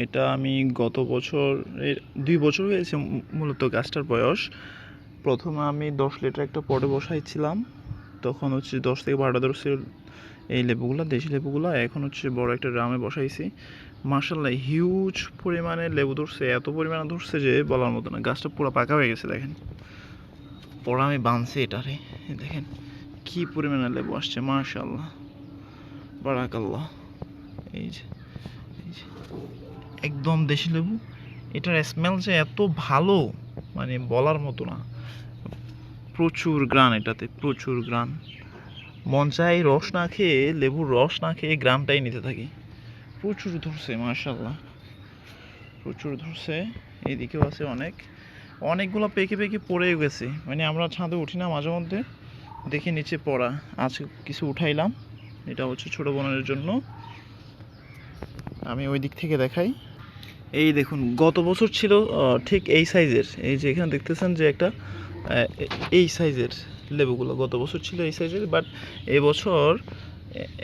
এটা আমি গত বছরের ২ বছর হয়েছে মূলত গাছটার বয়স। প্রথমে আমি 10 লিটার একটা পটে বসাইছিলাম, তখন হচ্ছে 10 থেকে 12টা ধরছে এই লেবুগুলা, দেশি লেবুগুলা। এখন হচ্ছে বড় একটা ড্রামে বসাইছি। মাশাআল্লাহ হিউজ পরিমাণে লেবু ধরছে, এত পরিমাণে ধরছে যে বলার মতো না। গাছটা পুরো পাকা হয়ে গেছে দেখেন। পরে আমি বানছি এটারে, দেখেন কি পরিমাণে লেবু আসছে, মাশাআল্লাহ বারাকাল্লাহ। এই যে একদম দেশি লেবু। এটার স্মেল যে এত ভালো, মানে বলার মতো না। প্রচুর গ্রান এটাতে, প্রচুর গ্রান। মন চাই রস না খেয়ে, লেবুর রস না খেয়ে গ্রামটাই নিতে থাকি। প্রচুর ধরছে মাশাআল্লাহ, প্রচুর ধরছে। এইদিকেও আছে অনেকগুলো পেকে পেকে পড়ে গেছে। মানে আমরা ছাদে উঠি না মাঝে মধ্যে, দেখি নিচে পড়া। আজকে কিছু উঠাইলাম, এটা হচ্ছে ছোট বোনের জন্য। আমি ওই দিক থেকে দেখাই। এই দেখুন, গত বছর ছিল ঠিক এই সাইজের। এই যে এখানে দেখতেছেন যে একটা এই সাইজের লেবুগুলো গত বছর ছিল এই সাইজের, বাট এবছর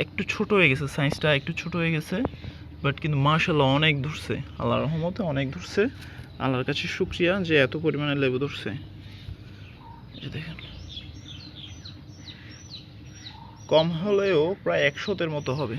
একটু ছোট হয়ে গেছে, সাইজটা একটু ছোট হয়ে গেছে। বাট কিন্তু মাশাআল্লাহ অনেক ধরছে, আল্লাহর রহমতে অনেক ধরছে। আল্লাহর কাছে শুকরিয়া যে এত পরিমাণে লেবু ধরছে। এই দেখেন, কম হলেও প্রায় 100-এর মতো হবে।